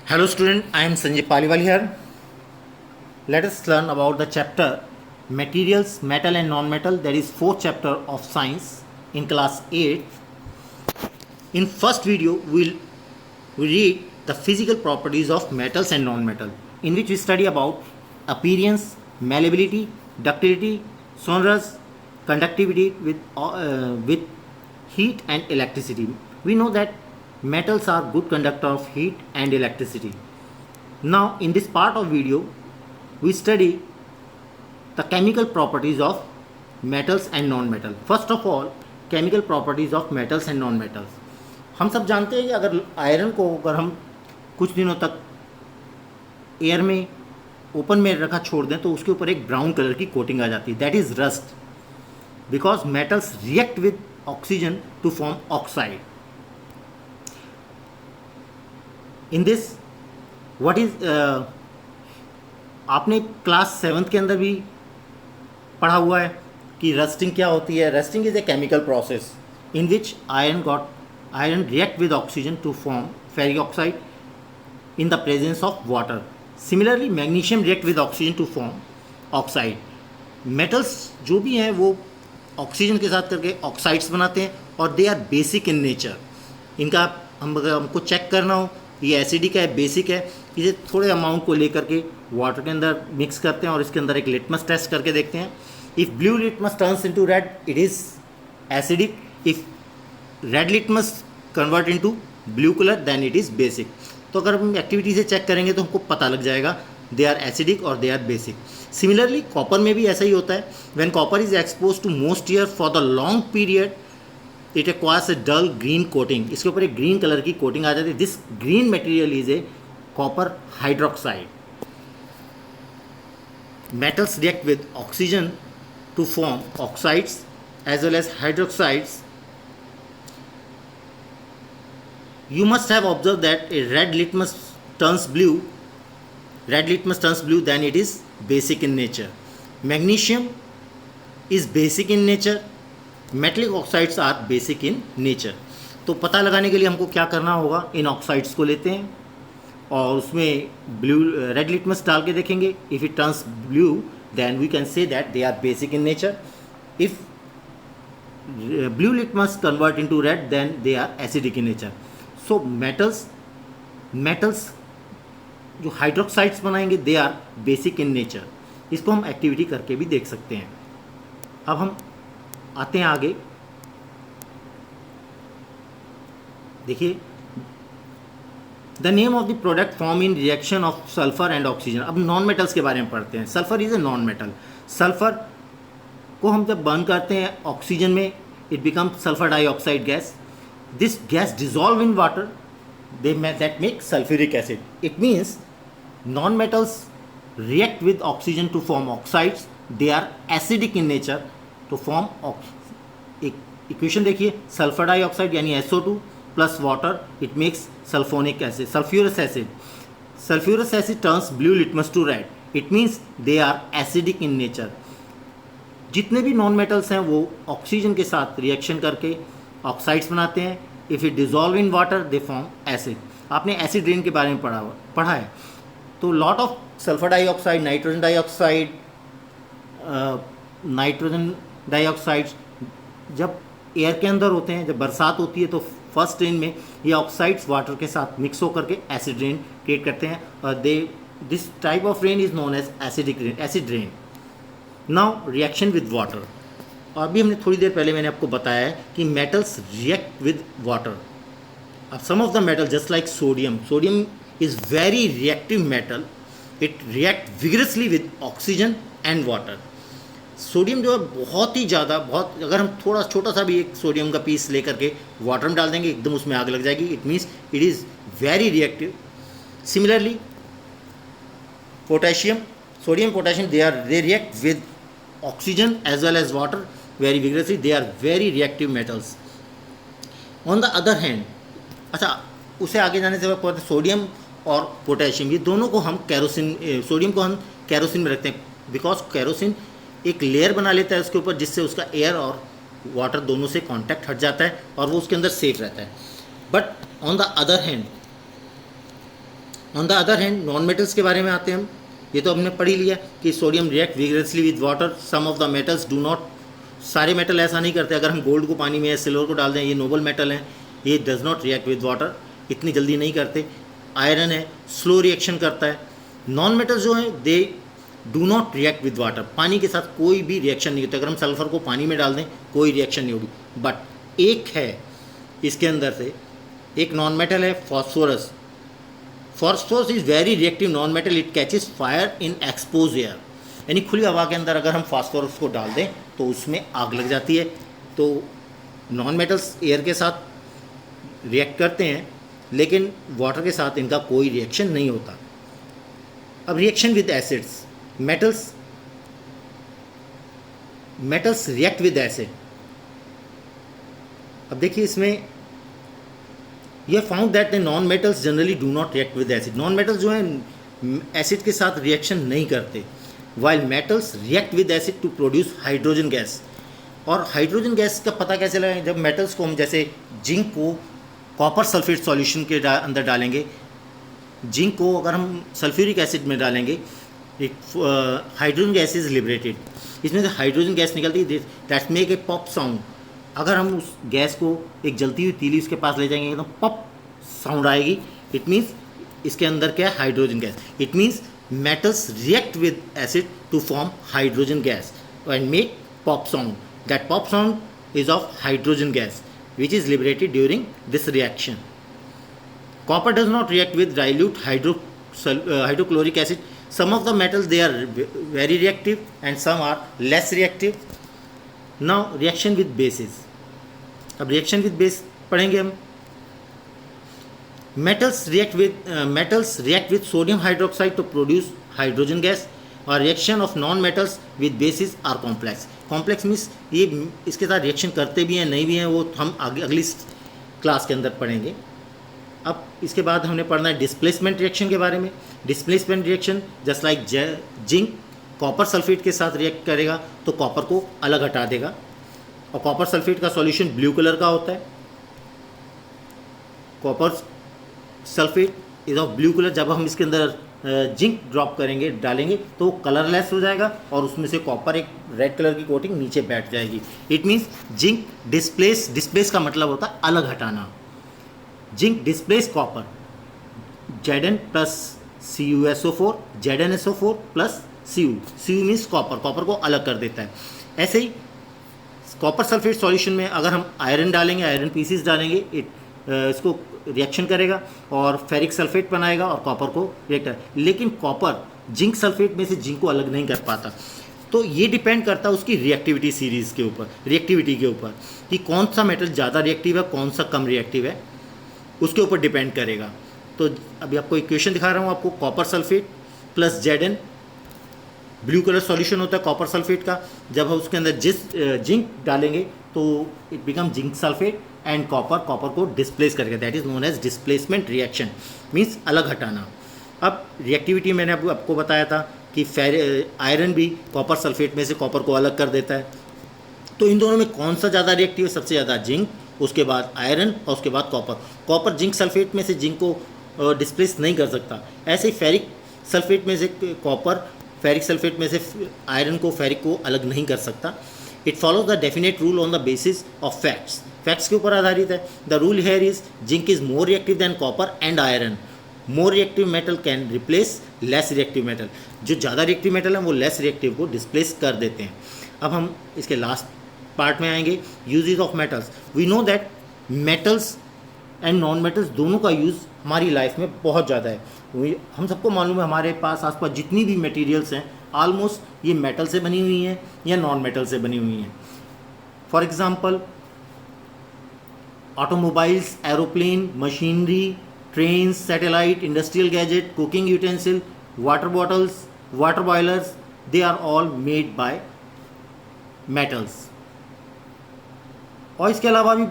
Hello student, I am Sanjay Paliwal here. Let us learn about the chapter Materials, Metal and Non-Metal, that is fourth chapter of science in class 8. In first video, we read the physical properties of metals and non-metal, in which we study about appearance, malleability, ductility, sonorous, conductivity with heat and electricity. We know that metals are good conductor of heat and electricity. Now in this part of video we study the chemical properties of metals and non-metal. First of all, chemical properties of metals and non-metals. हम सब जानते हैं कि अगर iron को अगर हम कुछ दिनों तक एयर में ओपन में रखा छोड़ दें तो उसके ऊपर एक ब्राउन कलर की कोटिंग आ जाती है, that is rust, because metals react with oxygen to form oxide. In this what is आपने क्लास 7th के अंदर भी पढ़ा हुआ है कि रस्टिंग क्या होती है. Rusting is a chemical process in which iron react with oxygen to form ferric oxide in the presence of water. Similarly, magnesium react with oxygen to form oxide. Metals जो भी हैं वो ऑक्सीजन के साथ करके ऑक्साइड्स बनाते हैं और they are basic in nature. इनका हमको चेक करना हो ये एसिडिक है, बेसिक है, इसे थोड़े अमाउंट को लेकर के वाटर के अंदर मिक्स करते हैं और इसके अंदर एक लिटमस टेस्ट करके देखते हैं. If blue litmus turns into red it is acidic. If red litmus convert into blue colour then it is basic. तो अगर हम एक्टिविटी से चेक करेंगे तो हमको पता लग जाएगा दे आर एसिडिक और they are basic. Similarly copper में भी ऐसा ही होता है. When copper is expose to moist air for the long period it acquires a dull green coating. इसके ऊपर एक ग्रीन कलर की कोटिंग आ जाती है. This green material is a copper hydroxide. Metals react with oxygen to form oxides as well as hydroxides. You must have observed that a red litmus turns blue then it is basic in nature. Magnesium is basic in nature. Metallic oxides are basic in nature. तो पता लगाने के लिए हमको क्या करना होगा, इन oxides को लेते हैं और उसमें ब्लू रेड लिटमस डाल के देखेंगे. If it turns blue then we can say that they are basic in nature. If blue litmus convert into red then they are acidic in nature. So metals जो hydroxides बनाएंगे they are basic in nature. इसको हम activity करके भी देख सकते हैं. अब हम आते हैं आगे. देखिए the name of the product form in reaction of sulphur and oxygen. अब नॉन मेटल्स के बारे में पढ़ते हैं. Sulphur is a non metal. Sulphur को हम जब बर्न करते हैं ऑक्सीजन में it becomes sulphur dioxide gas. This gas dissolve in water that make sulfuric acid. It means non-metals react with oxygen to form oxides. They are acidic in nature to form equation देखिए sulphur dioxide यानी SO2 plus water it makes sulphonic acid sulphurous acid. Sulphurous acid turns blue litmus to red. It means they are acidic in nature. जितने भी non metals हैं वो oxygen के साथ reaction करके oxides बनाते हैं. If it dissolve in water they form acid. आपने एसिड रेन के बारे में पढ़ा है. तो lot of sulphur dioxide, nitrogen dioxide जब एयर के अंदर होते हैं, जब बरसात होती है तो फर्स्ट रेन में ये ऑक्साइड्स वाटर के साथ मिक्स होकर के एसिड रेन क्रिएट करते हैं. और this type of rain is known as acid rain. Now reaction with water. और अभी हमने थोड़ी देर पहले मैंने आपको बताया है कि मेटल्स रिएक्ट विद वाटर. अब some of the metal just like sodium is very reactive metal. It react vigorously with oxygen and water. Sodium जो है बहुत ही ज़्यादा अगर हम थोड़ा छोटा सा भी एक सोडियम का पीस लेकर के वाटर में डाल देंगे एकदम उसमें आग लग जाएगी. It means it is very reactive. Similarly sodium potassium they react with oxygen as well as water very vigorously. They are very reactive metals. On the other hand, अच्छा उसे आगे जाने से पहले सोडियम और पोटेशियम ये दोनों को हम सोडियम को हम कैरोसिन में रखते हैं. बिकॉज कैरोसिन एक लेयर बना लेता है उसके ऊपर जिससे उसका एयर और वाटर दोनों से कांटेक्ट हट जाता है और वो उसके अंदर सेफ रहता है. But on the other hand on the other hand non metals के बारे में आते हैं हम। ये तो हमने पढ़ ही लिया कि sodium react vigorously with water, some of the metals do not, सारे मेटल ऐसा नहीं करते। अगर हम गोल्ड को पानी में या सिल्वर को डाल दें, ये नोबल मेटल हैं, ये does not react with water, इतनी जल्दी नहीं करते। आयरन है, स्लो रिएक्शन करता है। नॉन मेटल्स जो हैं they do not react with water, पानी के साथ कोई भी रिएक्शन नहीं होता। अगर हम सल्फर को पानी में डाल दें कोई रिएक्शन नहीं होगी। बट एक है इसके अंदर से, एक नॉन मेटल है phosphorus. Phosphorus is very reactive non metal, it catches fire in expose air, यानी खुली हवा के अंदर अगर हम फास्फोरस को डाल दें तो उसमें आग लग जाती है। तो नॉन मेटल्स एयर के साथ रिएक्ट करते हैं, लेकिन वाटर के साथ इनका कोई रिएक्शन नहीं होता। अब reaction with acids, metals react with acid. अब देखिए इसमें यह found that the non metals generally do not react with acid. Non metals जो हैं एसिड के साथ रिएक्शन नहीं करते, while metals react with acid to produce hydrogen gas. और हाइड्रोजन गैस का पता कैसे लगाएं? जब मेटल्स को हम जैसे जिंक को कॉपर सल्फेट सॉल्यूशन के अंदर डालेंगे, जिंक को अगर हम सल्फ्यूरिक एसिड में डालेंगे, हाइड्रोजन गैस इज लिबरेटेड, इसमें से हाइड्रोजन गैस निकलती है, that make a pop sound. अगर हम उस गैस को एक जलती हुई तीली उसके पास ले जाएंगे तो पॉप साउंड आएगी। इट मीन्स इसके अंदर क्या है? Hydrogen gas. It means metals react with acid to form hydrogen gas and make pop sound. That pop sound is of hydrogen gas which is liberated during this reaction. Copper does not react with dilute hydrochloric acid. Some of the metals they are very reactive and some are less reactive. Now reaction with bases. अब reaction with base पढ़ेंगे हम। Metals react with sodium hydroxide to produce hydrogen gas, और reaction of non-metals with bases are complex. Complex means ये इसके साथ reaction करते भी हैं नहीं भी हैं, वो हम आगे अगली क्लास के अंदर पढ़ेंगे। अब इसके बाद हमने पढ़ना है डिस्प्लेसमेंट रिएक्शन के बारे में। Displacement reaction just like zinc copper sulphate के साथ रिएक्ट करेगा तो कॉपर को अलग हटा देगा, और कॉपर सल्फेट का सॉल्यूशन ब्लू कलर का होता है। Copper sulphate is of blue colour. जब हम इसके अंदर जिंक ड्रॉप करेंगे डालेंगे तो वो कलरलेस हो जाएगा और उसमें से कॉपर एक रेड कलर की कोटिंग नीचे बैठ जाएगी। इट मीन्स जिंक डिस्प्लेस का मतलब होता है अलग हटाना। Zinc displace copper, Zn plus CuSO4, ZnSO4 plus Cu means copper को अलग कर देता है। ऐसे ही कॉपर सल्फेट सॉल्यूशन में अगर हम आयरन डालेंगे, आयरन पीसीस डालेंगे, इसको रिएक्शन करेगा और फेरिक सल्फेट बनाएगा और कॉपर को रिएक्ट करेगा। लेकिन कॉपर जिंक सल्फेट में से जिंक को अलग नहीं कर पाता। तो ये डिपेंड करता है उसकी रिएक्टिविटी सीरीज़ के ऊपर, रिएक्टिविटी के ऊपर, कि कौन सा मेटल ज़्यादा रिएक्टिव है, कौन सा कम रिएक्टिव है, उसके ऊपर डिपेंड करेगा। तो अभी आपको इक्वेशन दिखा रहा हूँ आपको। Copper sulphate plus Zn, blue colour solution होता है कॉपर सल्फेट का। जब हम उसके अंदर जिंक डालेंगे तो it become zinc sulphate and copper को डिस्प्लेस करेगा। That is known as displacement reaction, means अलग हटाना। अब रिएक्टिविटी मैंने आपको बताया था कि आयरन भी कॉपर सल्फेट में से कॉपर को अलग कर देता है। तो इन दोनों में कौन सा ज़्यादा रिएक्टिव है? सबसे ज़्यादा जिंक, उसके बाद आयरन और उसके बाद कॉपर। कॉपर जिंक सल्फेट में से जिंक को डिस्प्लेस नहीं कर सकता। ऐसे ही फेरिक सल्फेट में से कॉपर फेरिक सल्फेट में से आयरन को फेरिक को अलग नहीं कर सकता। It follows the definite rule on the basis of facts. Facts के ऊपर आधारित है। The rule here is zinc is more reactive than copper and iron. More reactive metal can replace less reactive metal. जो ज़्यादा reactive metal है वो less reactive को displace कर देते हैं। अब हम इसके लास्ट पार्ट में आएंगे, uses of metals. We know that metals and non metals दोनों का यूज़ हमारी लाइफ में बहुत ज़्यादा है। हम सबको मालूम है हमारे पास आसपास जितनी भी मटेरियल्स हैं ऑलमोस्ट ये मेटल से बनी हुई हैं या नॉन मेटल से बनी हुई हैं। For example automobiles, aeroplane, machinery, train, satellite, industrial gadget, cooking utensil, water bottles, water boilers, they are all made by metals. और इसके अलावा भी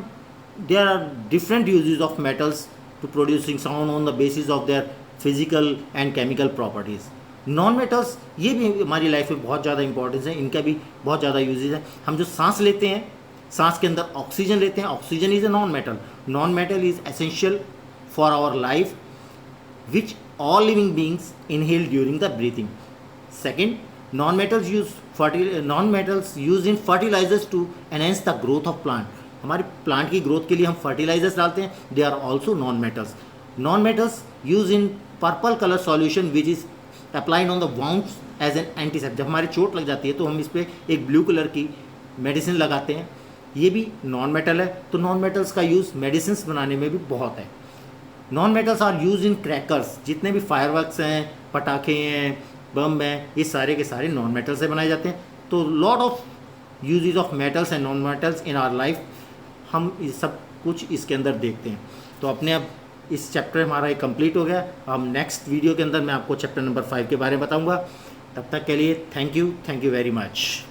there are different uses of metals to producing sound on the basis of their physical and chemical properties. Non metals ये भी हमारी life में बहुत ज़्यादा इंपॉर्टेंस है, इनका भी बहुत ज़्यादा यूजेज है। हम जो सांस लेते हैं, सांस के अंदर ऑक्सीजन लेते हैं, oxygen is a non metal. Non metal is essential for our life which all living beings inhale during the breathing. Second, non-metals used in fertilizers to enhance the growth of plant. हमारे plant की growth के लिए हम fertilisers डालते हैं, they are also non metals. Non metals use in purple colour solution which is applied on the wounds as an antiseptic. जब हमारी चोट लग जाती है तो हम इस पर एक ब्लू कलर की मेडिसिन लगाते हैं, ये भी नॉन मेटल है. तो नॉन मेटल्स का यूज़ मेडिसिन बनाने में भी बहुत है. Non metals are use in crackers. जितने भी फायरवर्क्स हैं, पटाखे हैं, बम हैं, ये सारे के सारे नॉन मेटल से बनाए जाते हैं. तो lot of uses of metals and non metals in our life, हम ये सब कुछ इसके अंदर देखते हैं. तो अपने अब इस चैप्टर हमारा एक कंप्लीट हो गया. हम नेक्स्ट वीडियो के अंदर मैं आपको चैप्टर नंबर 5 के बारे में बताऊंगा. तब तक के लिए थैंक यू वेरी मच.